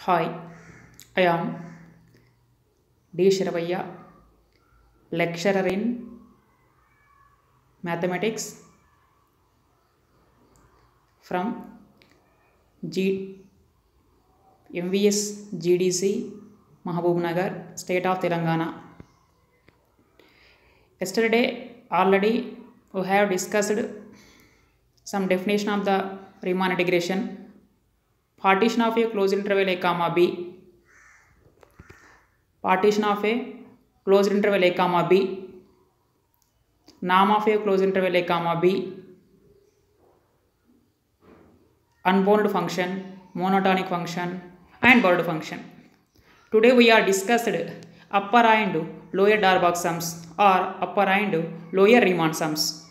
Hi, I am D. Shiravaya, lecturer in mathematics from G MVS GDC, Mahabubnagar, State of Telangana. Yesterday, already we have discussed some definition of the Riemann integration, partition of a closed interval a comma b, partition of a closed interval a comma b, norm of a closed interval a comma b, unbounded function, monotonic function and bounded function. Today we are discussed upper and lower Darboux sums or upper and lower Riemann sums.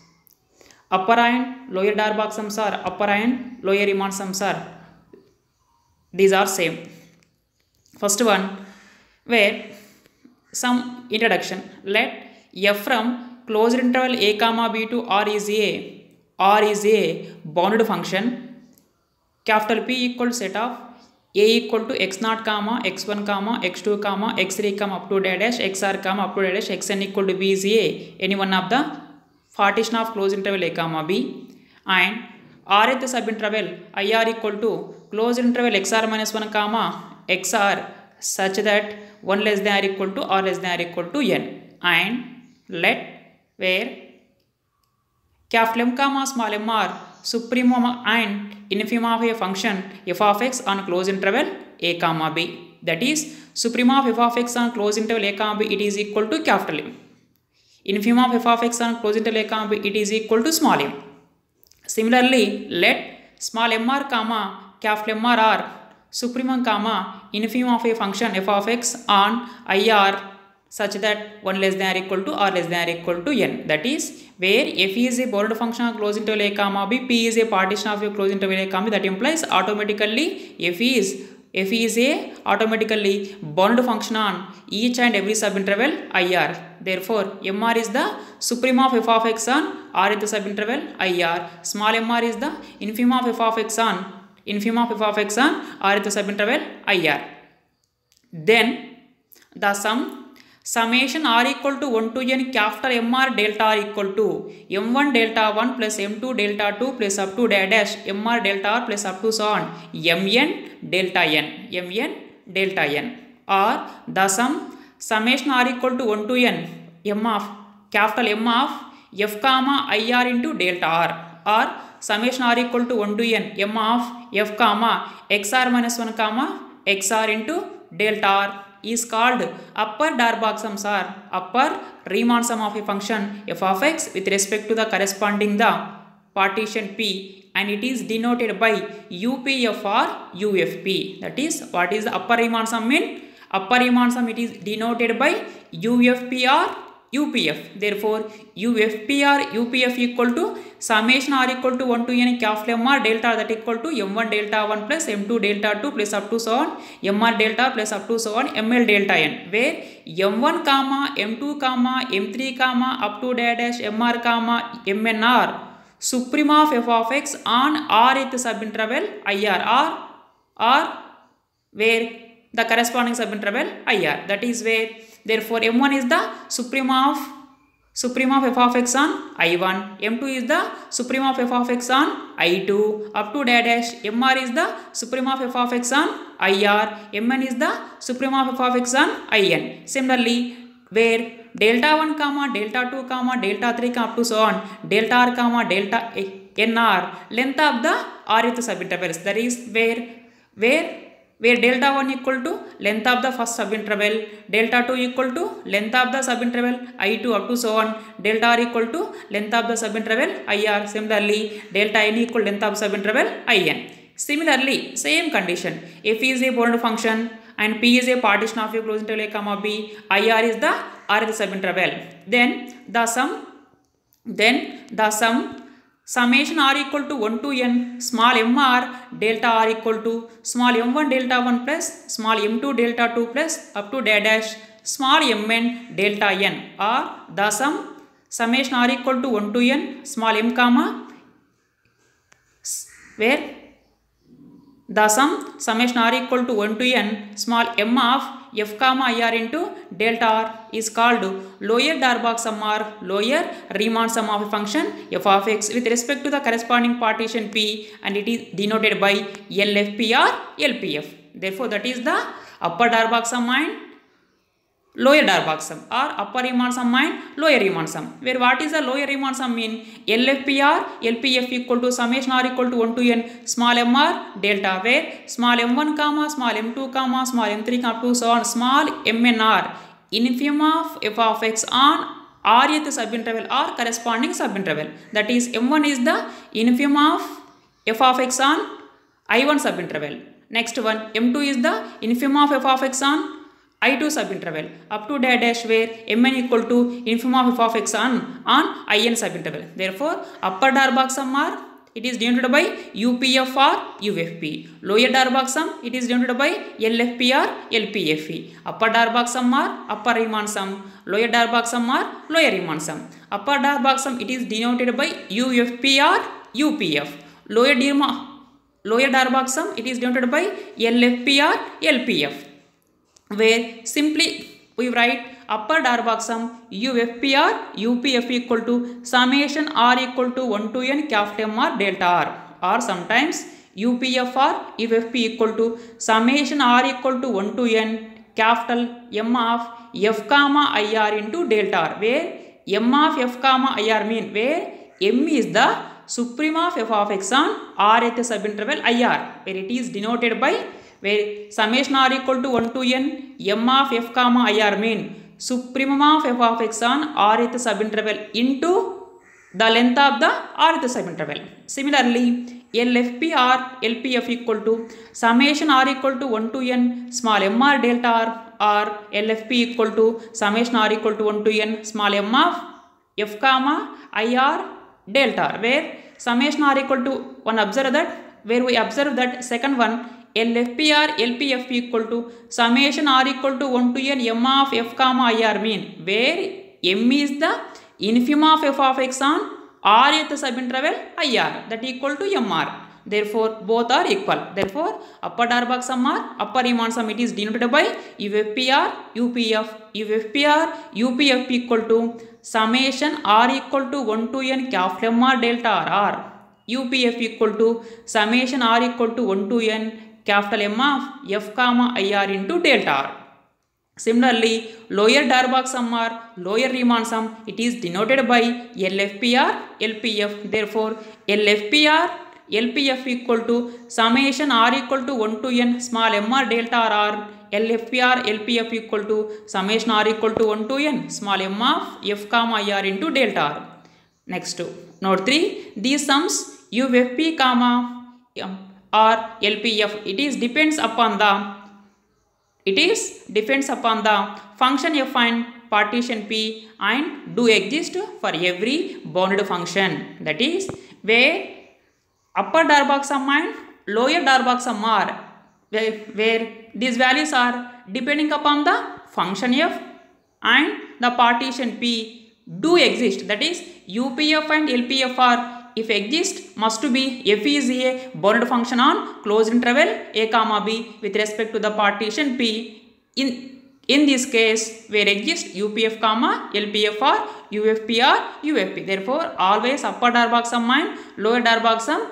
Upper and lower Darboux sums are upper and lower Riemann sums are these are same. First one where some introduction. Let f from closed interval a comma b to r is a bounded function. Capital P equal set of a equal to x0 comma x1 comma x2 comma x3 comma up to dash xr comma up to dash xn equal to b is a any one of the partition of closed interval a comma b, and rth subinterval ir equal to closed interval xr minus 1 comma xr such that 1 less than or equal to or less than or equal to n, and let where capital M comma small m are supremum and infimum of a function f of x on closed interval a comma b. That is supremum of f of x on closed interval a comma b, it is equal to capital M. Infimum of f of x on closed interval a comma b, it is equal to small m. Similarly, let small m r comma capital M r are supremum comma infimum of a function f of x on ir such that 1 less than or equal to or less than or equal to n. That is where f is a bounded function of closed interval a comma b, p is a partition of a closed interval a comma b. That implies automatically f is a automatically bounded function on each and every subinterval ir. Therefore, mr is the supremum of f of x on rth subinterval ir. Small mr is the infimum of f of x on rth subinterval ir. Then the summation r equal to 1 to n capital mr delta r equal to m1 delta 1 plus m2 delta 2 plus up to dash mr delta r plus up to so on mn delta n, or the summation r equal to 1 to n m of capital M of f comma ir into delta r, or summation r equal to 1 to n m of f comma xr minus 1 comma xr into delta r is called upper Darboux sums or upper Riemann sum of a function f of x with respect to the corresponding the partition p, and it is denoted by upf or ufp. That is, what is the upper Riemann sum mean? Upper Riemann sum, it is denoted by ufp or upf. Therefore, ufp or upf equal to summation r equal to 1 to n capital mr delta, that equal to m1 delta 1 plus m2 delta 2 plus up to so on mr delta plus up to so on ml delta n, where m1 comma m2 comma m3 comma up to dash mr comma mn are suprema of f of x on rth subinterval ir, or where the corresponding subinterval ir. That is where, therefore, m1 is the suprema of f of x on I1, m2 is the suprema of f of x on I2 up to dash mr is the suprema of f of x on IR, mn is the suprema of f of x on In. Similarly, where delta 1 comma delta 2 comma delta 3 comma up to so on delta r comma delta n are length of the rth subintervals. That is where delta 1 equal to length of the first subinterval, delta 2 equal to length of the subinterval I2 up to so on delta r equal to length of the subinterval IR. Similarly, delta n equal length of subinterval In. Similarly, same condition, f is a bounded function and p is a partition of a closed interval a comma b, IR is the rth subinterval. Then the sum summation r equal to 1 to n small mr delta r equal to small m1 delta 1 plus small m2 delta 2 plus up to dash small mn delta n, or the summation r equal to 1 to n small m comma where the sum summation r equal to 1 to n small m of f comma ir into delta r is called lower Darboux sum or lower Riemann sum of a function f of x with respect to the corresponding partition P, and it is denoted by LFP or LPF. Therefore, that is the upper Darboux sum and lower Darboux sum, or upper Riemann sum and lower Riemann sum. Where what is the lower Riemann sum mean? LFP or LPF equal to summation r equal to 1 to n small m r delta, where small m1 comma small m2 comma small m3 comma to so on small mn r infimum of f of x on rth subinterval or corresponding subinterval. That is, m1 is the infimum of f of x on I1 subinterval. Next one, m2 is the infimum of f of x on I2 subinterval up to dash, where mn equal to infimum of f of x on in subinterval. Therefore, upper Darboux sum r, it is denoted by UPF or UFP. Lower Darboux sum, it is denoted by LFP or LPFE. Upper Darboux sum or upper Riemann sum, lower Darboux sum or lower Riemann sum. Upper Darboux sum, it is denoted by UFP or UPF. Lower Darboux sum, it is denoted by LFP or LPF. Where simply we write upper Darboux sum UFP or UPF equal to summation r equal to 1 to n capital M r delta r, or sometimes UPF or UFP equal to summation r equal to 1 to n capital M of f comma ir into delta r, where m of f comma ir mean where m is the suprema of f of x on rth subinterval ir, where it is denoted by, where summation r equal to 1 to n m of f comma ir mean supremum of f of x on rth subinterval into the length of the rth subinterval. Similarly, LFP or LPF equal to summation r equal to 1 to n small m r delta r, or LFP equal to summation r equal to 1 to n small m of f comma ir delta r, where summation r equal to 1, observe that, where we observe that second one LFP or LPF equal to summation r equal to 1 to n m of f comma ir mean where m is the infimum of f of x on rth subinterval ir, that equal to mr. Therefore, both are equal. Therefore, upper Darboux sum or upper Riemann sum, it is denoted by UFP or UPF. UFP or UPF equal to summation r equal to 1 to n capital M r delta r, UPF equal to summation r equal to 1 to n capital M of f comma ir into delta r. Similarly, lower Darboux sum or lower Riemann sum, it is denoted by LFP or LPF. Therefore, LFP or LPF equal to summation r equal to 1 to n small m r delta r, LFP or LPF equal to summation r equal to 1 to n small m of f comma ir into delta r. Next, note 3, these sums UFP comma or LPF, it depends upon the function f and partition P, and do exist for every bounded function. That is, where upper Darboux sum and lower Darboux sum are, where these values are depending upon the function f and the partition P do exist. That is, UPF and LPF are, if exist, must be f is a bounded function on closed interval a comma b with respect to the partition P. In this case, where exist UPF comma LPF or UFP or UFP. Therefore, always upper Darboux sum and lower Darboux sum,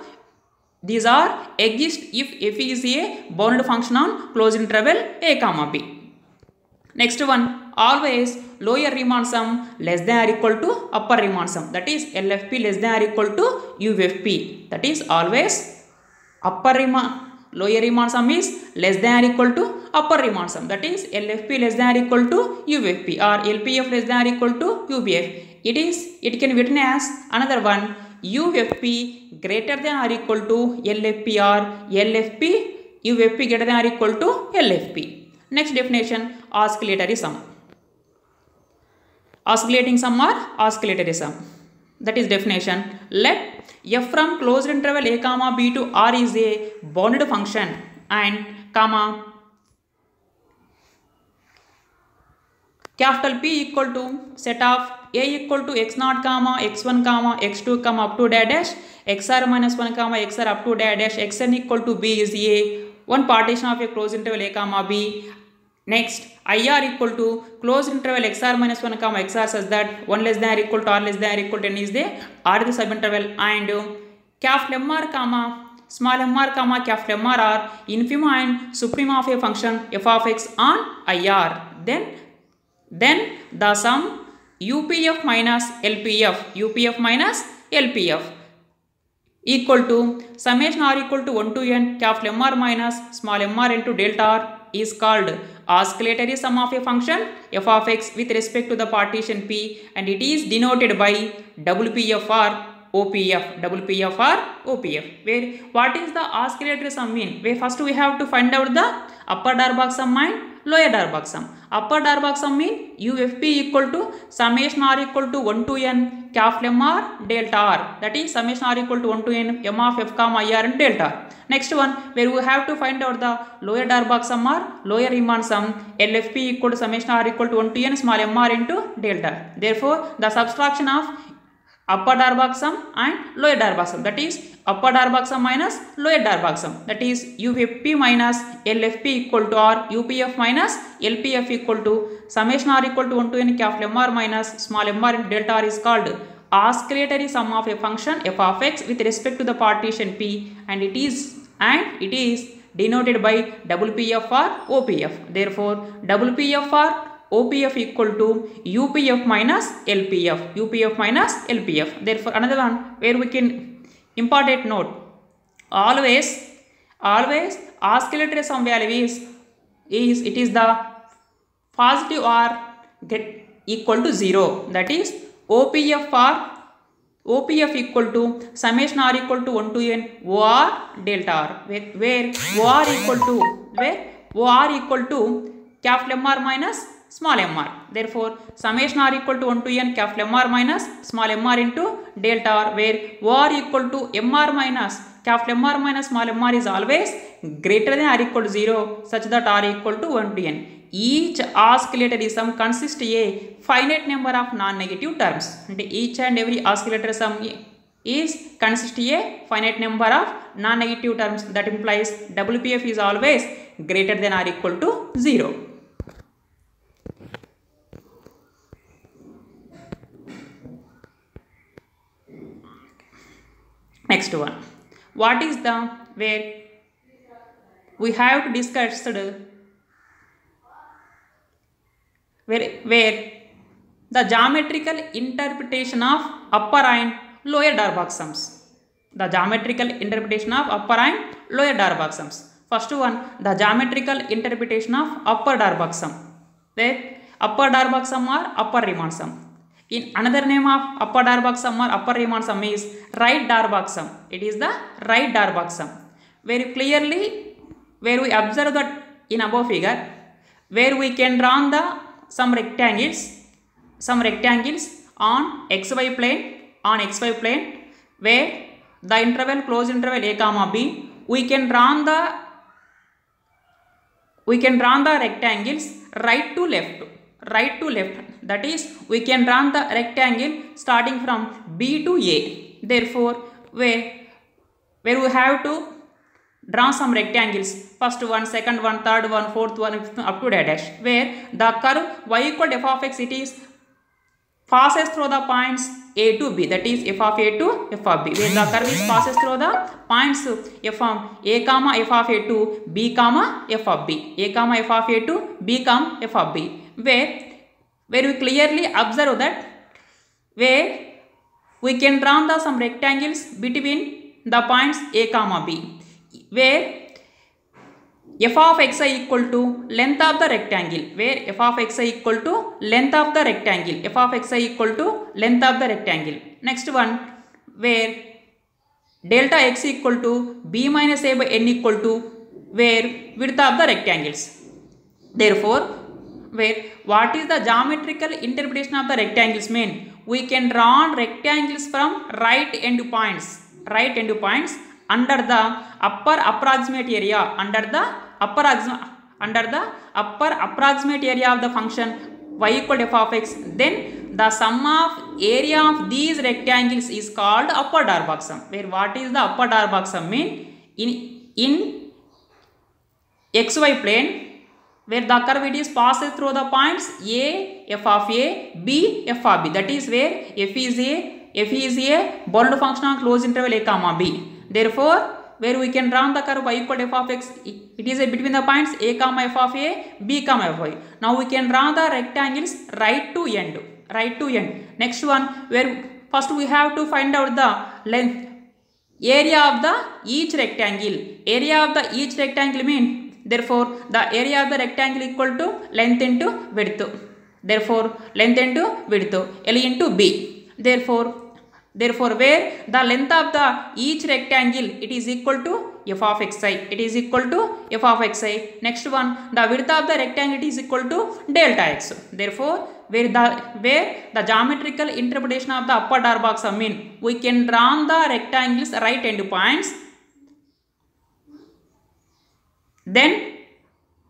these are exist if f is a bounded function on closed interval a comma b. Next one, always lower Riemann sum less than or equal to upper Riemann sum. That is, LFP less than or equal to UFP. That is, always lower Riemann sum is less than or equal to upper Riemann sum. That is, LFP less than or equal to UFP, or LPF less than or equal to UPF. It can be written as another one, UFP greater than or equal to LFP, or LFP UFP greater than or equal to LFP. Next definition, oscillatory sum. Oscillating sum or oscillatory sum. That is definition. Let f from closed interval a comma b to r is a bounded function, and comma capital P equal to set of A equal to x0 comma x1 comma x2 comma up to dash xr minus 1 comma xr up to dash xn equal to b is a one partition of a closed interval a comma b. Next, IR equal to closed interval xr minus 1 comma xr such that 1 less than or equal to r less than or equal to n is the r is the subinterval, and capital mr comma small mr comma capital mr are infima and suprema of a function f of x on IR. Then the sum UPF minus LPF equal to summation r equal to 1 to n capital mr minus small mr into delta r is called oscillatory sum of a function f of x with respect to the partition P, and it is denoted by WPF or OPF. Where what is the oscillatory sum mean? Where first we have to find out the upper Darboux sum and lower Darboux sum. Upper Darboux sum mean UFP equal to summation r equal to 1 to n capital M r delta r, that is summation r equal to 1 to n m of f comma I r and delta r. Next one, where we have to find out the lower Darboux sum or lower Riemann sum, LFP equal to summation r equal to 1 to n small m r into delta. Therefore, the subtraction of upper Darboux sum and lower Darboux sum, that is upper Darboux sum minus lower Darboux sum, that is UFP minus LFP equal to r UPF minus LPF equal to summation r equal to 1 to n capital M r minus small m r into delta r is called oscillatory sum of a function f of x with respect to the partition P, and it is denoted by WPF or OPF. Therefore, WPF or OPF equal to UPF minus LPF. Therefore, another one where we can important note, always oscillatory sum value is the positive or get equal to 0, that is OPF equal to summation r equal to 1 to n OR delta r, where OR equal to capital M r minus small m r. Therefore, summation r equal to 1 to n capital M r minus small m r into delta r, where OR equal to m r minus capital M r minus small m r is always greater than or equal to 0, such that r equal to 1 to n. Each oscillatory sum consists a finite number of non-negative terms. And each and every oscillatory sum consists a finite number of non-negative terms. That implies WPF is always greater than or equal to 0. Next one, what is the where we have to discuss where the geometrical interpretation of upper and lower Darboux sums. The geometrical interpretation of upper and lower Darboux sums. First one, the geometrical interpretation of upper Darboux sum. Where upper Darboux sum or upper Riemann sum. In another name of upper Darboux sum or upper Riemann sum is right Darboux sum. It is the right Darboux sum. Very clearly, where we observe that in above figure, where we can draw the some rectangles on xy plane, where the interval closed interval a comma b, we can draw the rectangles right to left, that is we can draw the rectangle starting from b to a. Therefore, where we have to draw some rectangles, first one, second one, third one, fourth one, fifth one, up to dash, where the curve y equal to f of x, it is passes through the points a to b, that is f of a to f of b, where the curve is passes through the points f of a comma f of a to b comma f of b, a comma f of a to b comma f of b, where we clearly observe that where we can draw the some rectangles between the points a comma b, where f of xi equal to length of the rectangle, Next one, where delta x equal to b minus a by n equal to where width of the rectangles. Therefore, where what is the geometrical interpretation of the rectangles mean? We can draw rectangles from right end points under the upper approximate area, of the function y equal to f of x, then the sum of area of these rectangles is called upper Darboux sum. Where what is the upper Darboux sum mean? In xy plane, where the curve it is passes through the points a, f of a, b, f of b. That is where f is a bounded function on closed interval a comma b. Therefore, where we can draw the curve y equal to f of x, it is between the points a comma f of a, b comma f of a. Now we can draw the rectangles right to end. Next one, where first we have to find out the length, area of the each rectangle. Area of the each rectangle mean, therefore the area of the rectangle equal to length into width. Therefore length into width, L into b. Therefore where the length of the each rectangle it is equal to f of xi. It is equal to f of xi. Next one, the width of the rectangle is equal to delta x. Therefore where the geometrical interpretation of the upper Darboux sum mean, we can draw the rectangles right end points. Then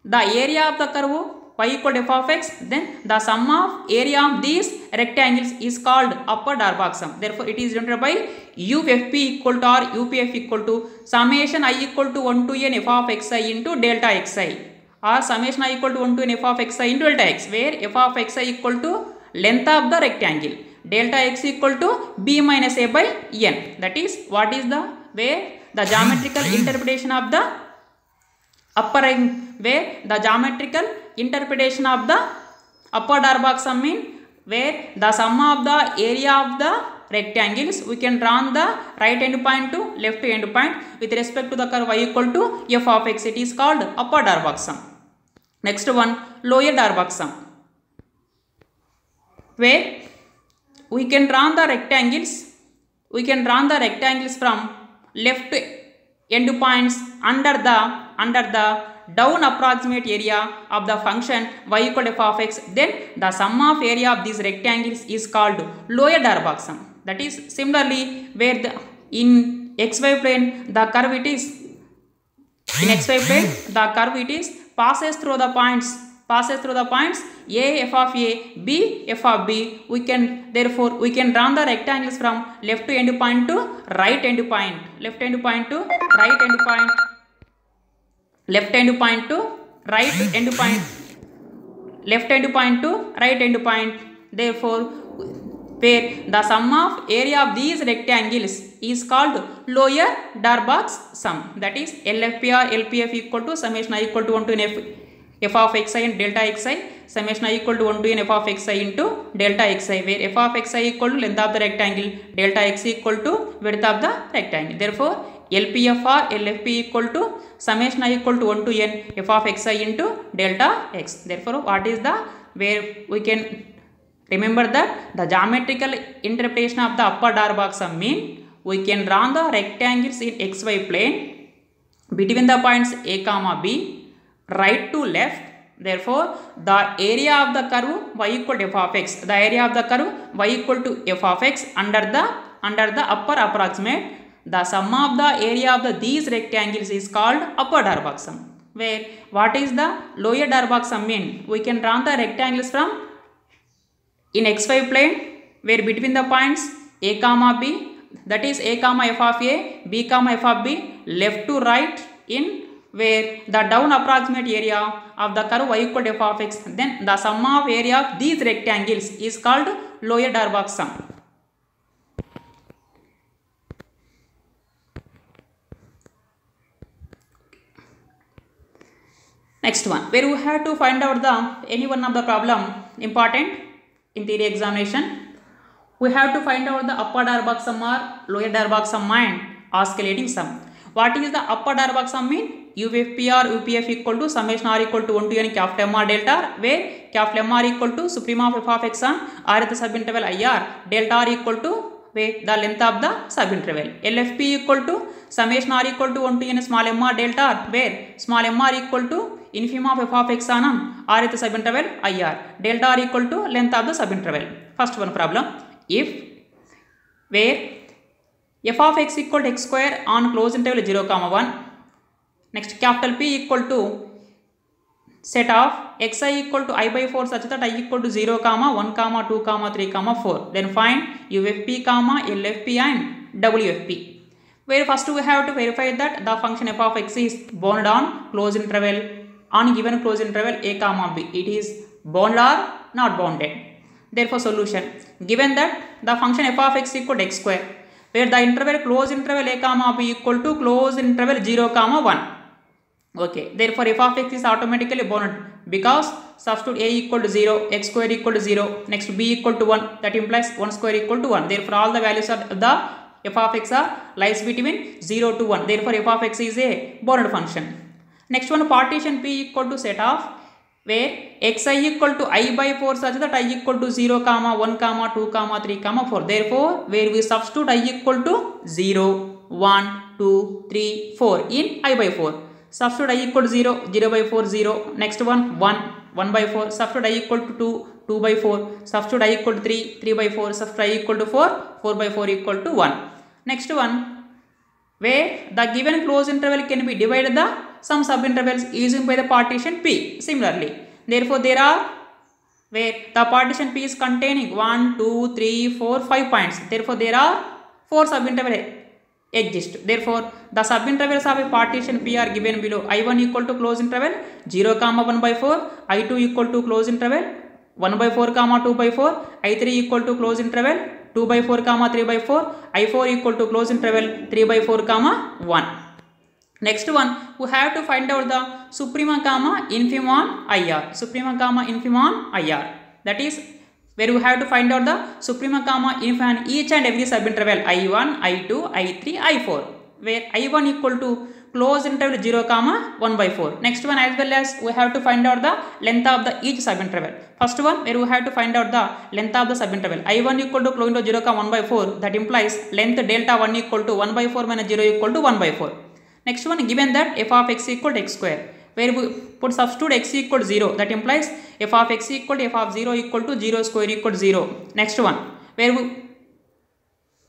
the area of the curve y equal to f of x, then the sum of area of these rectangles is called upper Darboux sum. Therefore it is denoted by UFP equal to or UPF equal to summation I equal to 1 to n f of xi into delta xi, or summation I equal to 1 to n f of xi into delta x, where f of xi equal to length of the rectangle, delta x equal to b minus a by n. That is what is the where the geometrical interpretation of the upper, where the geometrical interpretation of the upper Darboux sum mean, where the sum of the area of the rectangles we can draw the right end point to left end point with respect to the curve y equal to f of x. It is called upper Darboux sum. Next one, lower Darboux sum, where we can draw the rectangles from left end points under the down approximate area of the function y equal to f of x, then the sum of area of these rectangles is called lower Darboux sum. That is similarly where in xy plane the curve it is passes through the points a f of a, b f of b. Therefore we can draw the rectangles from left end point to right end point, left end point to right end point, left end point to right end point, left end point to right end point. Therefore where the sum of area of these rectangles is called lower Darboux sum. That is LFP or LPF equal to summation I equal to 1 to n f of xi and delta xi, summation I equal to 1 to n f of xi into delta xi, where f of xi equal to length of the rectangle, delta x equal to width of the rectangle. Therefore LPF or LFP equal to summation I equal to 1 to n f of xi into delta x. Therefore what is the, where we can remember that the geometrical interpretation of the upper Darboux sum mean, we can draw the rectangles in xy plane between the points a comma b, right to left. Therefore the area of the curve y equal to f of x, the area of the curve y equal to f of x under the upper approximate, the sum of the area of these rectangles is called upper Darboux sum. Where what is the lower Darboux sum mean, we can draw the rectangles from in xy plane, where between the points a comma b, that is a comma f of a, b comma f of b, left to right in, where the down approximate area of the curve y equal to f of x, then the sum of area of these rectangles is called lower Darboux sum. Next one, where we have to find out any one of the problem important in theory examination. We have to find out the upper Darboux sum or lower Darboux sum and oscillating sum. What is the upper Darboux sum mean? UFP or UPF equal to summation r equal to 1 to n capital M r delta, where capital M r equal to supreme of f of x on rth subinterval IR, delta r equal to where the length of the subinterval. LFP equal to summation r equal to 1 to n small m r delta r, where small m r equal to infimum of f of x on rth subinterval IR, delta r equal to length of the subinterval. First one problem, if where f of x equal to x square on closed interval 0 comma 1. Next capital P equal to set of xi equal to I by 4 such that I equal to 0, 1, 2, 3, 4. Then find UFP, LFP and WFP. Where first we have to verify that the function f of x is bounded on closed interval on given closed interval a comma b. It is bounded or not bounded. Therefore solution, given that the function f of x equal to x square, where the interval closed interval a comma b equal to closed interval 0, 1. Okay, therefore f of x is automatically bounded because substitute a equal to 0, x square equal to 0, next b equal to 1, that implies 1 square equal to 1. Therefore all the values of the f of x lies between 0 to 1. Therefore f of x is a bounded function. Next one, partition P equal to set of where xi equal to I by 4 such that I equal to 0, 1, 2, 3, 4. Therefore, where we substitute I equal to 0, 1, 2, 3, 4 in I by 4. Substitute I equal to 0, 0 by 4, 0. Next one, 1, 1 by 4. Substitute I equal to 2, 2 by 4. Substitute I equal to 3, 3 by 4. Substitute I equal to 4, 4 by 4 equal to 1. Next one, where the given closed interval can be divided the some subintervals using by the partition P. Similarly, therefore there are where the partition P is containing 1, 2, 3, 4, 5 points. Therefore there are 4 subintervals exist. Therefore the subintervals of a partition P are given below. I1 equal to closed interval 0, 1 by 4, I2 equal to closed interval 1 by 4, 2 by 4, I3 equal to closed interval 2 by 4, 3 by 4, I4 equal to closed interval 3 by 4, 1. Next one, we have to find out the suprema, infima on IR. Suprema, infima on IR. That is where we have to find out the suprema, infima on each and every subinterval I1, I2, I3, I4. Where I1 equal to closed interval 0, 1 by 4. Next one, as well as we have to find out the length of the each subinterval. First one, where we have to find out the length of the subinterval. I1 equal to closed interval 0, 1 by 4. That implies length delta 1 equal to 1 by 4 minus 0 equal to 1 by 4. Next one, given that f of x equal to x square, where we put substitute x equal to 0. That implies f of x equal to f of 0 equal to 0 square equal to 0. Next one, where we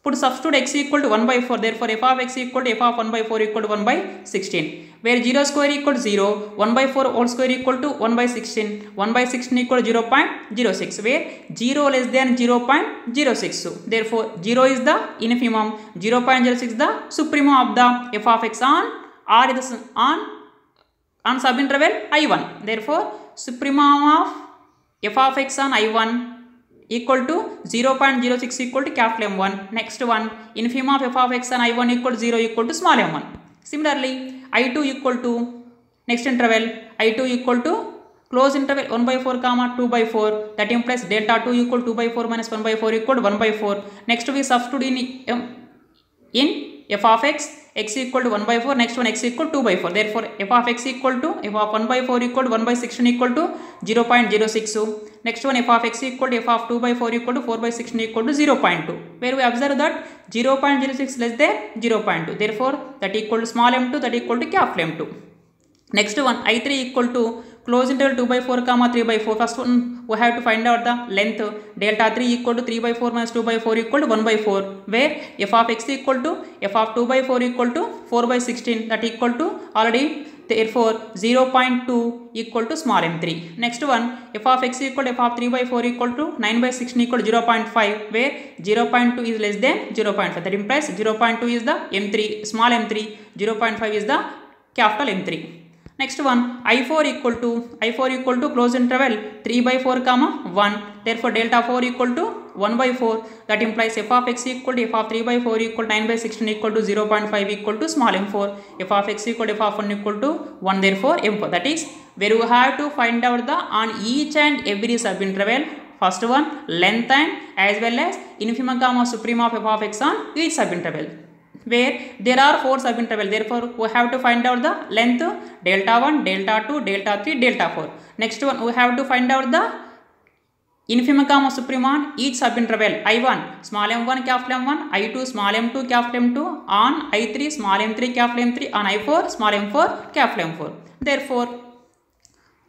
put substitute x equal to 1 by 4. Therefore f of x equal to f of 1 by 4 equal to 1 by 16. Where 0 square equal to 0, 1 by 4 whole square equal to 1 by 16, 1 by 16 equal to 0.06, where 0 less than 0.06. So, therefore 0 is the infimum, 0.06 is the supremum of the f of x on R is on subinterval I1. Therefore, supremum of f of x on I1 equal to 0.06 equal to capital M1. Next one, infimum of f of x on I1 equal to 0 equal to small m1. Similarly, I2 equal to next interval, I2 equal to closed interval 1 by 4, 2 by 4. That implies delta 2 equal to 2 by 4 minus 1 by 4 equal to 1 by 4. Next we substitute in f of x equal to 1 by 4. Next one, x equal to 2 by 4. Therefore, f of x equal to f of 1 by 4 equal to 1 by 16 equal to 0.06. Next one, f of x equal to f of 2 by 4 equal to 4 by 16 equal to 0.2. Where we observe that 0.06 less than 0.2. Therefore, that equal to small m2, that equal to capital M2. Next one, I3 equal to closed interval 2 by 4, 3 by 4. First one, we have to find out the length. Delta 3 equal to 3 by 4 minus 2 by 4 equal to 1 by 4. Where f of x equal to f of 2 by 4 equal to 4 by 16. That equal to already, therefore 0.2 equal to small m3. Next one, f of x equal to f of 3 by 4 equal to 9 by 16 equal to 0.5. Where 0.2 is less than 0.5. That implies 0.2 is the m3, small m3. 0.5 is the capital M3. Next one, I4 equal to closed interval 3 by 4, 1. Therefore, delta 4 equal to 1 by 4. That implies f of x equal to f of 3 by 4 equal to 9 by 16 equal to 0.5 equal to small m4. f of x equal to f of 1 equal to 1, therefore m4. That is where you have to find out the on each and every subinterval. First one, length and as well as infimum, supremum of f of x on each subinterval. Where there are 4 subintervals, therefore we have to find out the length delta 1, delta 2, delta 3, delta 4. Next one, we have to find out the infimum, supremum on each subinterval. I1 small m1 capital M1, I2 small m2 capital M2, on I3 small m3 capital M3, on I4 small m4 capital M4. Therefore,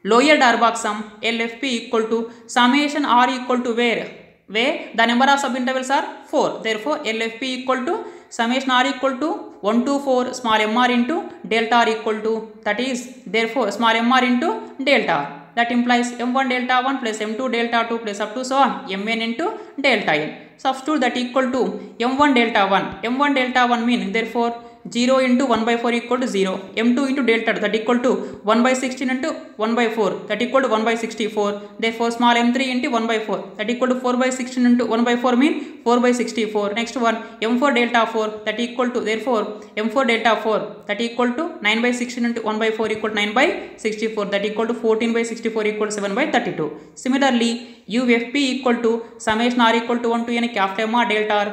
lower Darboux sum LFP equal to summation R equal to where the number of subintervals are 4. Therefore, LFP equal to summation R equal to 1 to 4 small mr into delta r equal to, that is therefore small mr into delta r. That implies m1 delta 1 plus m2 delta 2 plus up to so on mn into delta n. Substitute that equal to m1 delta 1. m1 delta 1 mean therefore 0 into 1 by 4 equal to 0. m2 into delta 2 that equal to 1 by 16 into 1 by 4 that equal to 1 by 64. Therefore small m3 into 1 by 4 that equal to 4 by 16 into 1 by 4 mean 4 by 64. Next one m4 delta 4 that equal to, therefore m4 delta 4 that equal to 9 by 16 into 1 by 4 equal to 9 by 64 that equal to 14 by 64 equal to 7 by 32. Similarly UFP equal to summation r equal to 1 to n capital M r delta r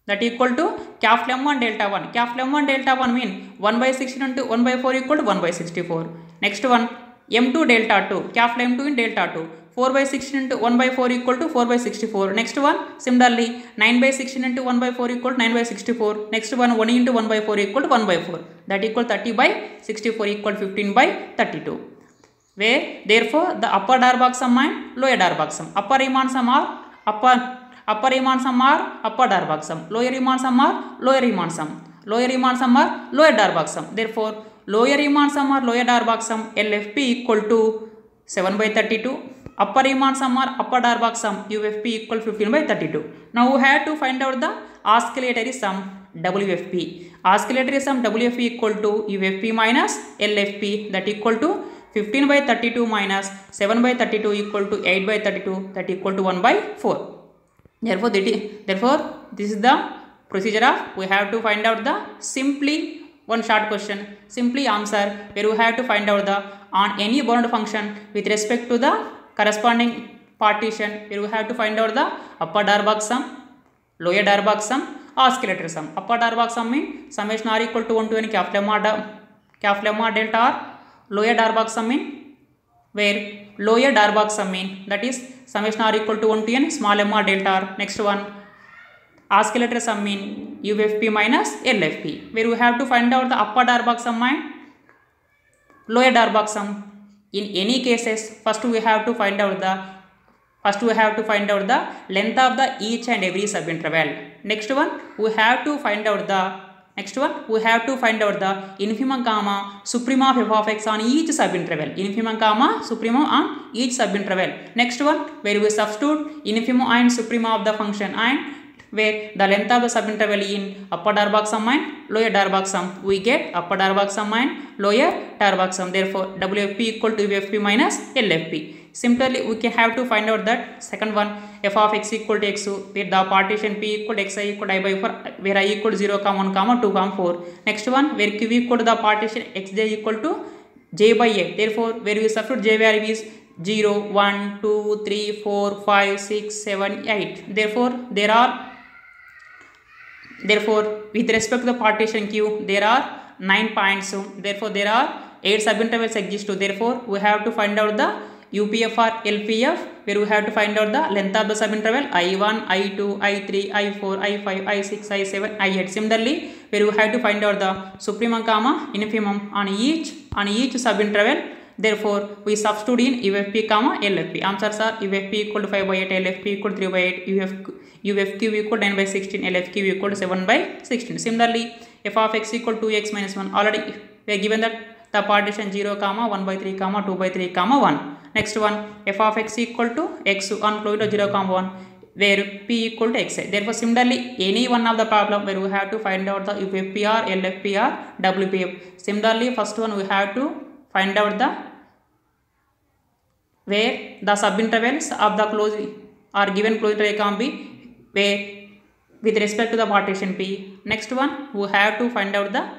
that equal to capital M1 delta 1. Capital M1 delta 1 mean 1 by 16 into 1 by 4 equal to 1 by 64. Next one M2 delta 2. Capital M2 in delta 2. 4 by 16 into 1 by 4 equal to 4 by 64. Next one similarly 9 by 16 into 1 by 4 equal to 9 by 64. Next one 1 into 1 by 4 equal to 1 by 4 that equal 30 by 64 equal 15 by 32. Where therefore the upper Darboux sum and lower Darboux sum. Upper Riemann sum are upper Riemann sum are upper Darboux sum. Lower Riemann sum are lower Riemann sum. Lower Riemann sum are lower Darboux sum. Therefore lower Riemann sum or lower Darboux sum LFP equal to 7 by 32. Upper Riemann sum or upper Darboux sum UFP equal 15 by 32. Now we have to find out the oscillatory sum WFP. Oscillatory sum WFP equal to UFP minus LFP that equal to 15 by 32 minus 7 by 32 equal to 8 by 32 that equal to 1 by 4. Therefore this is the procedure of we have to find out the simply one short question simply answer where we have to find out the on any bounded function with respect to the corresponding partition where we have to find out the upper Darboux sum, lower Darboux sum, oscillator sum. Upper Darboux sum mean summation r equal to 1 to n capital M r delta r. Lower Darboux sum mean where lower Darboux sum mean that is summation r equal to 1 to n small m r delta r. Next one oscillator sum mean UFP minus LFP where we have to find out the upper Darboux sum and lower Darboux sum. In any cases first we have to find out the length of the each and every subinterval. Next one we have to find out the infimum comma supremum of f of x on each subinterval. Infimum comma supremum on each subinterval. Next one where we substitute infimum and supremum of the function and where the length of the subinterval in upper Darboux sum and lower Darboux sum we get upper Darboux sum and lower Darboux sum. Therefore WFP equal to UFP minus LFP. Similarly we can have to find out that second one f of x equal to x where the partition p equal to xi equal to I by 4 where I equal to 0, 1, 2, 4. Next one where q equal to the partition xj equal to j by a. Therefore where we substitute j value is 0, 1, 2, 3, 4, 5, 6, 7, 8. Therefore with respect to the partition q there are 9 points. Therefore there are 8 subintervals exist. Therefore we have to find out the UPF or LPF where we have to find out the length of the subinterval I1, I2, I3, I4, I5, I6, I7, I8. Similarly where we have to find out the supremum comma infimum on each subinterval. Therefore we substitute in UFP comma LFP. Answers are UFP equal to 5 by 8, LFP equal to 3 by 8, UFQ equal to 9 by 16, LFQ equal to 7 by 16. Similarly f of x equal to 2x minus 1 already we are given that the partition 0, 1 by 3, 2 by 3, 1. Next one f of x equal to x on closure 0, 1 where p equal to xi. Therefore similarly any one of the problem where we have to find out the UFP or LFP or WPF. Similarly first one we have to find out the where the subintervals of the closed are given closed triangle B where with respect to the partition p. Next one we have to find out the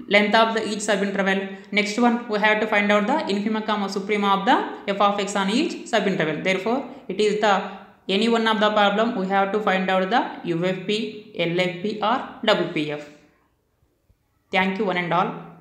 length of the each subinterval. Next one we have to find out the infimum comma supremum of the f of x on each subinterval. Therefore it is the any one of the problem we have to find out the UFP, LFP or WPF. Thank you one and all.